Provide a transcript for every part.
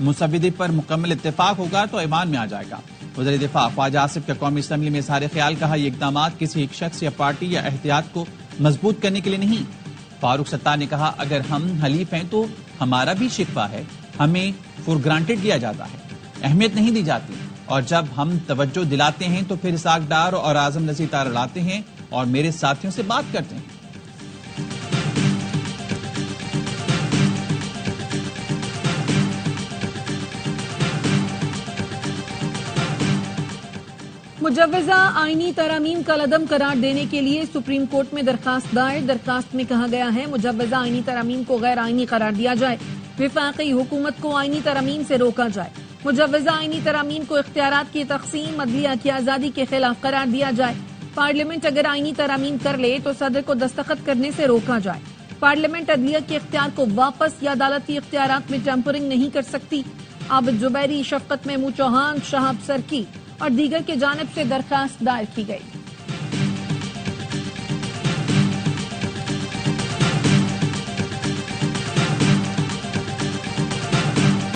مسودے پر مکمل اتفاق ہوگا تو ایوان میں آ جائے گا۔ وزیر دفاع خواجہ آصف کا قومی اسمبلی میں اظہار خیال، کہا یہ اقدامات کسی ایک شخص یا پارٹی یا احتیاط کو مضبوط کرنے کے لیے نہیں۔ فاروق ستار نے کہا اگر ہم حلیف ہیں تو ہمارا بھی شکوہ ہے، ہمیں فور گرانٹڈ لیا جاتا ہے، اہمیت نہیں دی جاتی، اور جب ہم توجہ دلاتے ہیں تو پھر اسحاق ڈار اور اعظم نذیر تار اڑاتے ہیں اور میرے ساتھیوں سے بات کرتے ہیں۔ مجوزہ آئینی ترامیم کا عدم قرار دینے کے لیے سپریم کورٹ میں درخواست دائر۔ درخواست میں کہا گیا ہے مجوزہ آئینی ترامیم کو غیر آئینی قرار دیا جائے، وفاقی حکومت کو آئینی ترامیم سے روکا جائے، مجوزہ آئینی ترامیم کو اختیارات کی تقسیم، عدلیہ کی آزادی کے خلاف قرار دیا جائے، پارلیمنٹ اگر آئینی ترامیم کر لے تو صدر کو دستخط کرنے سے روکا جائے، پارلیمنٹ عدلیہ کے اختیار کو واپس یا عدالتی اختیارات میں ٹیمپرنگ نہیں کر سکتی۔ عابد جبیری، شفقت محمود چوہان، شہاب سرکی اور دیگر کی جانب سے درخواست دائر کی گئی۔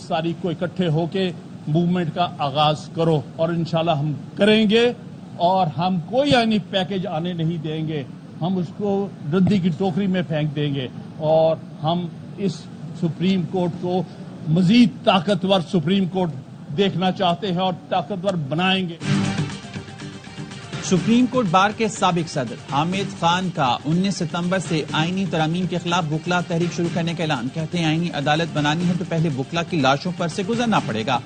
تاریخ کو اکٹھے ہو کے موومنٹ کا آغاز کرو، اور انشاءاللہ ہم کریں گے، اور ہم کوئی آئینی پیکج آنے نہیں دیں گے، ہم اس کو ردی کی ٹوکری میں پھینک دیں گے، اور ہم اس سپریم کورٹ کو مزید طاقتور سپریم کورٹ دیکھنا چاہتے ہیں اور طاقتور بنائیں گے۔ سپریم کورٹ بار کے سابق صدر حامد خان کا 19 ستمبر سے آئینی ترامیم کے خلاف وکلا تحریک شروع کرنے کا اعلان۔ کہتے ہیں آئینی عدالت بنانی ہے تو پہلے وکلا کی لاشوں پر سے گزرنا پڑے گا۔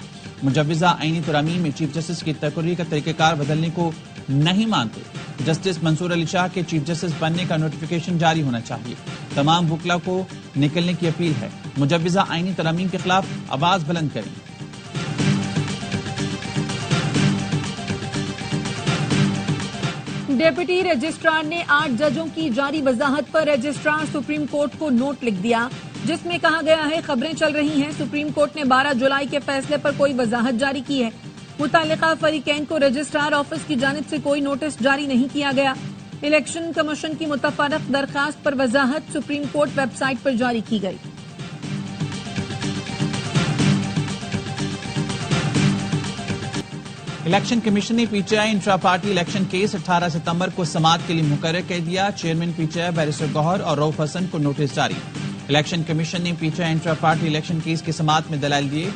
مجوزہ آئینی ترامیم میں چیف جسٹس کی تقرری کا طریقہ کار بدلنے کو نہیں مانتے۔ جسٹس منصور علی شاہ کے چیف جسٹس بننے کا نوٹیفیکیشن جاری ہونا چاہیے۔ تمام وکلا کو نکلنے کی اپیل ہے۔ مجوزہ آئینی ترامیم کے خلاف آواز بلند کریں۔ ڈپٹی رجسٹرار نے 8 ججوں کی جاری وضاحت پر رجسٹرار سپریم کورٹ کو نوٹ لکھ دیا، جس میں کہا گیا ہے خبریں چل رہی ہیں سپریم کورٹ نے 12 جولائی کے فیصلے پر کوئی وضاحت جاری کی ہے۔ متعلقہ فریقین کو رجسٹرار آفس کی جانب سے کوئی نوٹس جاری نہیں کیا گیا۔ الیکشن کمیشن کی متفرق درخواست پر وضاحت سپریم کورٹ ویب سائٹ پر جاری کی گئی۔ الیکشن کمیشن نے P T I intra party election case 18 ستمبر کو سماعت کے لیے مقرر کر دیا۔ Chairman P T I barrister Gohar اور رؤف حسن کو نوٹس جاری۔ الیکشن کمیشن نے P T I intra party election case کی سماعت میں دلائل دیے۔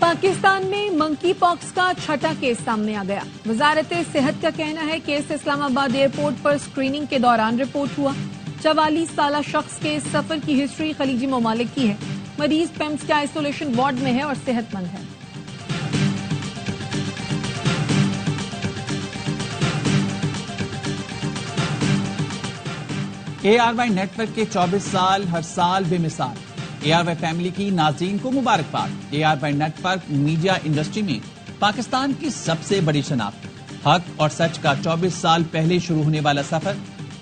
پاکستان میں منکی پاکس کا چھٹا کیس سامنے آ گیا۔ وزارت صحت کا کہنا ہے کیس اسلام آباد ایئرپورٹ پر اسکریننگ کے دوران رپورٹ ہوا۔ 44 سالہ شخص کے سفر کی ہسٹری خلیجی ممالک کی ہے۔ مریض پیمز کے آئسولیشن وارڈ میں ہے اور صحت مند ہے۔ اے آر وائی نیٹ ورک کے 24 سال ہر سال بے مثال۔ اے آر وائی فیملی کی ناظرین کو مبارکباد۔ A R Y network media industry میں پاکستان کی سب سے بڑی شناخت، حق اور سچ کا 24 سال پہلے شروع ہونے والا سفر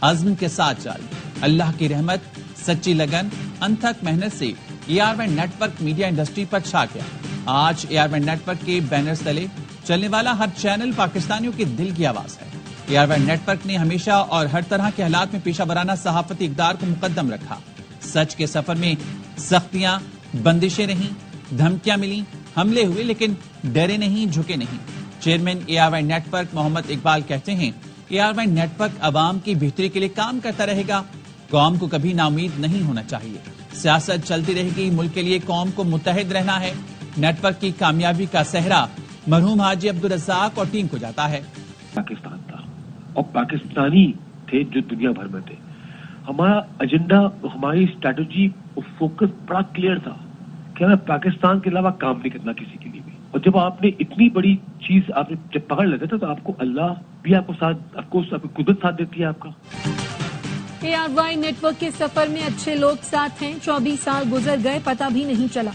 عزم کے ساتھ جاری۔ اللہ کی رحمت، سچی لگن، انتھک محنت سے A R Y network media industry پر چھا گیا۔ آج A R Y network کے بینرز تلے چلنے والا ہر چینل پاکستانیوں کے دل کی آواز ہے۔ اے آر وائی نیٹ ورک نے ہمیشہ اور ہر طرح کے حالات میں پیشہ ورانہ صحافتی اقدار کو مقدم رکھا۔ سچ کے سفر میں سختیاں، بندشیں رہیں، دھمکیاں ملیں، حملے ہوئے، لیکن ڈرے نہیں، جھکے نہیں۔ Chairman A R Y network Muhammad Iqbal کہتے ہیں A R Y network عوام کی بہتری کے لیے کام کرتا رہے گا۔ قوم کو کبھی نا امید نہیں ہونا چاہیے۔ سیاست چلتی رہے گی، ملک کے لیے قوم کو متحد رہنا ہے۔ نیٹ ورک کی کامیابی کا سہرا مرحوم حاجی عبدالرزاق اور ٹیم کو جاتا ہے۔ پاکستان تھا اور پاکستانی تھے جو دنیا بھر میں تھے۔ ہمارا ایجنڈا، ہماری اسٹریٹجی اور فوکس بڑا کلیئر تھا کہ ہمیں پاکستان کے علاوہ کام نہیں کرنا کسی کے لیے بھی۔ اور جب آپ نے اتنی بڑی چیز آپ نے جب پکڑ لیتے تھے تو آپ کو اللہ بھی آپ کو ساتھ، آپ کو قدرت ساتھ دیتی ہے آپ کا۔ اے آر وائی نیٹ ورک کے سفر میں اچھے لوگ ساتھ ہیں۔ 24 سال گزر گئے، پتہ بھی نہیں چلا۔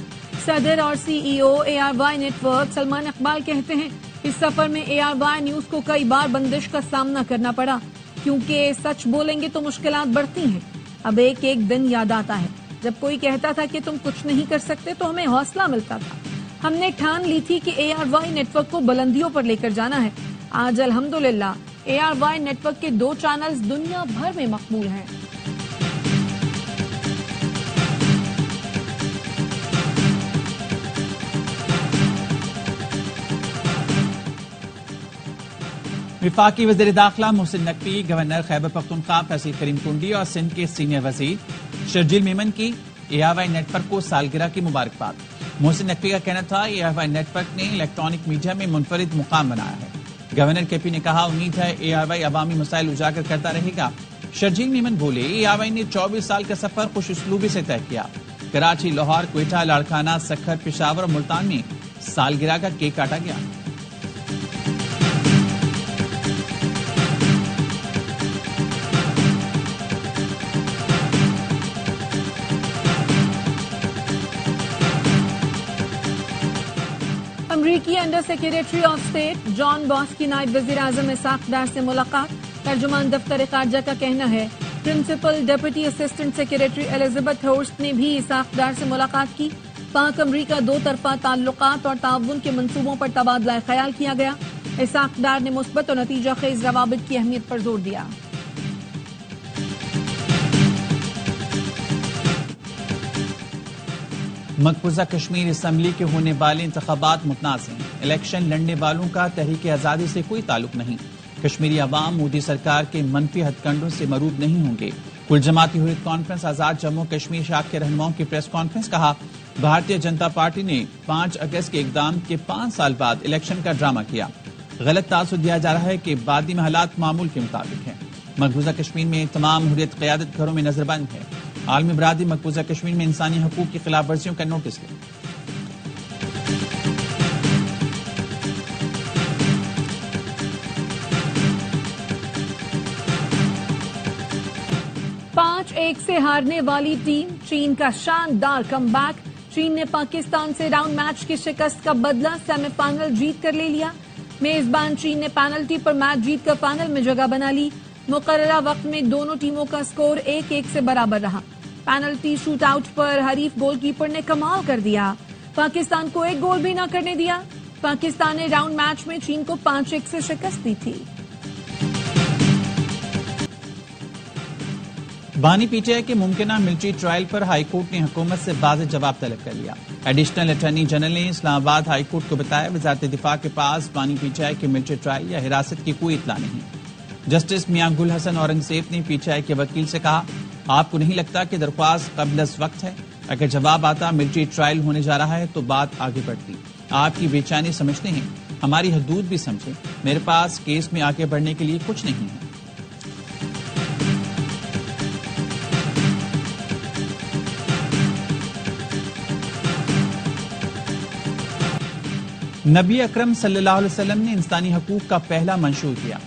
صدر اور C E O A R Y network Salman Iqbal کہتے ہیں اس سفر میں اے آر وائی نیوز کو کئی بار بندش کا سامنا کرنا پڑا، کیونکہ سچ بولیں گے تو مشکلات بڑھتی ہیں۔ اب ایک ایک دن یاد آتا ہے جب کوئی کہتا تھا کہ تم کچھ نہیں کر سکتے تو ہمیں حوصلہ ملتا تھا۔ ہم نے ٹھان لی تھی کہ اے آر وائی نیٹ ورک کو بلندیوں پر لے کر جانا ہے۔ آج الحمدللہ اے آر وائی نیٹ ورک کے 2 چینلز دنیا بھر میں مقبول ہیں۔ وفاقی وزیر داخلہ محسن نقوی، گورنر خیبر پختونخوا فیصل کریم کنڈی اور سندھ کے سینئر وزیر شرجیل میمن کی ARY نیٹ ورک کو سالگرہ کی مبارکباد۔ محسن نقوی کا کہنا تھا ARY نیٹ ورک نے الیکٹرانک میڈیا میں منفرد مقام بنایا ہے۔ گورنر KP نے کہا امید ہے ARY عوامی مسائل اجاگر کرتا رہے گا۔ شرجیل میمن بولے ARY نے 24 سال کا سفر خوش اسلوبی سے طے کیا۔ کراچی، لاہور، کوئٹہ، لاڑکانہ، سکھر، پشاور اور ملتان میں سالگرہ کا کیک کاٹا گیا۔ امریکی انڈر سیکریٹری آف اسٹیٹ جان باس کی نائب وزیر اعظم اسحاق ڈار سے ملاقات۔ ترجمان دفتر خارجہ کا کہنا ہے principal deputy assistant secretary Elizabeth Horst نے بھی اسحاق ڈار سے ملاقات کی۔ پاک امریکہ دو طرفہ تعلقات اور تعاون کے منصوبوں پر تبادلہ خیال کیا گیا۔ اسحاق ڈار نے مثبت اور نتیجہ خیز روابط کی اہمیت پر زور دیا۔ مقبوضہ کشمیر اسمبلی کے ہونے والے انتخابات متنازع ہیں۔ الیکشن لڑنے والوں کا تحریک آزادی سے کوئی تعلق نہیں۔ کشمیری عوام مودی سرکار کے منفی ہتھ کنڈوں سے مرعوب نہیں ہوں گے۔ کل جماعتی حریت کانفرنس آزاد جموں کشمیر شاخ کے رہنماؤں کی پریس کانفرنس۔ کہا بھارتیہ جنتا پارٹی نے 5 اگست کے اقدام کے 5 سال بعد الیکشن کا ڈرامہ کیا۔ غلط تاثر دیا جا رہا ہے کہ بعدی میں حالات معمول کے مطابق ہیں۔ مقبوضہ کشمیر میں تمام حریت قیادت گھروں میں نظر بند ہے۔ عالمی برادری مقبوضہ کشمیر میں انسانی حقوق کی خلاف ورزیوں کا نوٹس لے۔ پانچ 1 سے ہارنے والی ٹیم چین کا شاندار کم بیک۔ چین نے پاکستان سے راؤنڈ میچ کی شکست کا بدلہ سیمی فائنل جیت کر لے لیا۔ میزبان چین نے پینلٹی پر میچ جیت کر فائنل میں جگہ بنا لی۔ مقررہ وقت میں دونوں ٹیموں کا سکور 1-1 سے برابر رہا۔ پینلٹی شوٹ آؤٹ پر حریف گول کیپر نے کمال کر دیا، پاکستان کو 1 گول بھی نہ کرنے دیا۔ پاکستان نے راؤنڈ میچ میں چین کو 5-1 سے شکست دی تھی۔ بانی پی ٹی آئی کے ممکنہ ملٹری ٹرائل پر ہائی کورٹ نے حکومت سے واضح جواب طلب کر لیا۔ ایڈیشنل اٹارنی جنرل نے اسلام آباد ہائی کورٹ کو بتایا وزارت دفاع کے پاس بانی پی ٹی آئی کے ملٹری ٹرائل یا حراست کی کوئی اطلاع نہیں۔ جسٹس میاں گل حسن اورنگزیب نے پی ٹی آئی کے وکیل سے کہا آپ کو نہیں لگتا کہ درخواست قبل از وقت ہے؟ اگر جواب آتا ملٹری ٹرائل ہونے جا رہا ہے تو بات آگے بڑھتی۔ آپ کی بے چینی سمجھتے ہیں، ہماری حدود بھی سمجھیں۔ میرے پاس کیس میں آگے بڑھنے کے لیے کچھ نہیں ہے۔ نبی اکرم صلی اللہ علیہ وسلم نے انسانی حقوق کا پہلا منشور کیا۔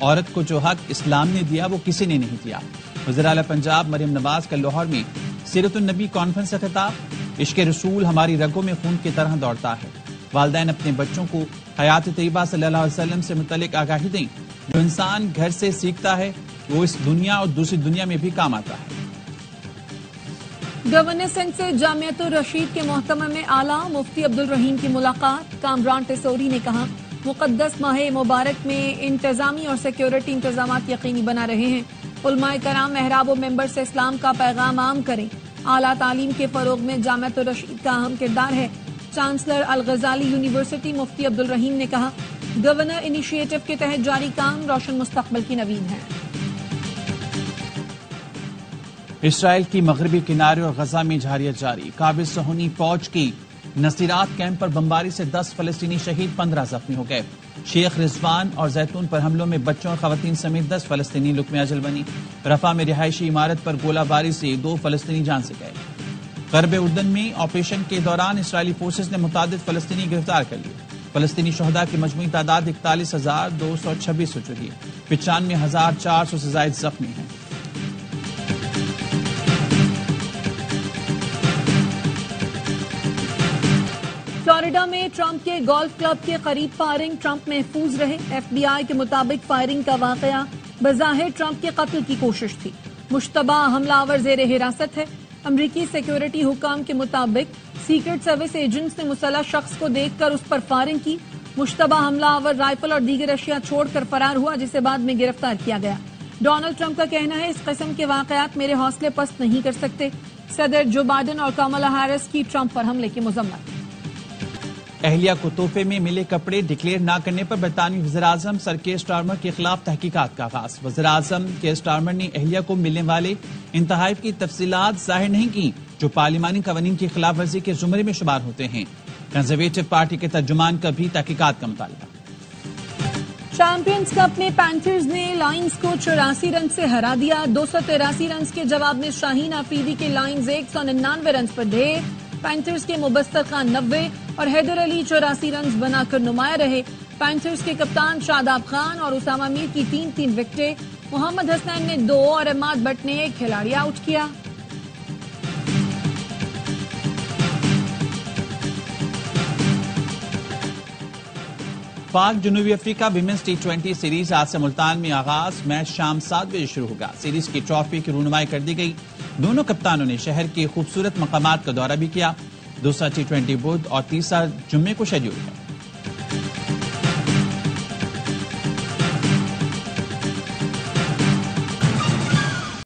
عورت کو جو حق اسلام نے دیا وہ کسی نے نہیں دیا۔ وزیر اعلیٰ پنجاب مریم نواز کا لاہور میں سیرت النبی کانفرنس سے خطاب۔ عشق رسول ہماری رگوں میں خون کی طرح دوڑتا ہے۔ والدین اپنے بچوں کو حیات طیبہ صلی اللہ علیہ وسلم سے متعلق آگاہی دیں۔ جو انسان گھر سے سیکھتا ہے وہ اس دنیا اور دوسری دنیا میں بھی کام آتا ہے۔ گورنر سندھ سے جامعۃ الرشید کے محتمم اعلیٰ مفتی عبدالرحیم کی ملاقات۔ کامران ٹیسوری نے کہا مقدس ماہ مبارک میں انتظامی اور سیکیورٹی انتظامات یقینی بنا رہے ہیں۔ علماء کرام محراب و ممبر سے اسلام کا پیغام عام کریں۔ اعلیٰ تعلیم کے فروغ میں جامعۃ الرشید کا اہم کردار ہے۔ چانسلر الغزالی یونیورسٹی مفتی عبدالرحیم نے کہا گورنر انیشیٹو کے تحت جاری کام روشن مستقبل کی نوید ہے۔ اسرائیل کی مغربی کنارے اور غزہ میں جارحیت جاری۔ قابض صہیونی فوج کی نصیرات کیمپ پر بمباری سے 10 فلسطینی شہید، 15 زخمی ہو گئے۔ شیخ رضوان اور زیتون پر حملوں میں بچوں اور خواتین سمیت 10 فلسطینی لقمہ اجل بنی۔ رفح میں رہائشی عمارت پر گولہ باری سے 2 فلسطینی جان سے گئے۔ غرب اردن میں آپریشن کے دوران اسرائیلی فورسز نے متعدد فلسطینی گرفتار کر لیے۔ فلسطینی شہداء کی مجموعی تعداد 41,226 ہو چکی ہے۔ 95,400 سے زائد زخمی ہیں۔ فلوریڈا میں ٹرمپ کے گولف کلب کے قریب فائرنگ، ٹرمپ محفوظ رہے۔ ایف بی آئی کے مطابق فائرنگ کا واقعہ بظاہر ٹرمپ کے قتل کی کوشش تھی۔ مشتبہ حملہ آور زیر حراست ہے۔ امریکی سیکیورٹی حکام کے مطابق سیکرٹ سروس ایجنٹس نے مسلح شخص کو دیکھ کر اس پر فائرنگ کی۔ مشتبہ حملہ آور رائفل اور دیگر اشیاء چھوڑ کر فرار ہوا، جسے بعد میں گرفتار کیا گیا۔ ڈونلڈ ٹرمپ کا کہنا ہے اس قسم کے واقعات میرے حوصلے پست نہیں کر سکتے۔ صدر جو بائیڈن اور کمالا ہیرس کی ٹرمپ پر حملے کی مذمت۔ اہلیہ کو تحفے میں ملے کپڑے ڈکلیئر نہ کرنے پر برطانوی وزیراعظم سر کیئر سٹارمر کے خلاف تحقیقات کا آغاز. وزیراعظم کیئر سٹارمر نے اہلیہ کو ملنے والے ان تحائف کی تفصیلات ظاہر نہیں کی جو پارلیمانی قوانین کی خلاف ورزی کے زمرے میں شمار ہوتے ہیں. کنزرویٹو پارٹی کے ترجمان کا بھی تحقیقات کا مطالبہ. چیمپئنز کپ میں پینتھرز نے لائنز کو 84 رن سے ہرا دیا. 283 رنز کے جواب میں شاہین آفریدی کے لائنز 199 رنز پر ڈھے. پینتھرز کے مبستر خان 90 اور حیدر علی 84 رنز بنا کر نمایاں رہے. پینتھرز کے کپتان شاداب خان اور اسامہ میر کی 3 وکٹیں. محمد حسنین نے 2 اور عماد بٹ نے 1 کھلاڑی آؤٹ کیا. پاک جنوبی افریقہ ویمنز T20 سیریز آج سے ملتان میں آغاز. میچ شام 7 بجے شروع ہوگا. سیریز کی ٹرافی کی رونمائی کر دی گئی. دونوں کپتانوں نے شہر کے خوبصورت مقامات کا دورہ بھی کیا. دوسرا T20 بدھ اور تیسرا جمعے کو شیڈول ہے.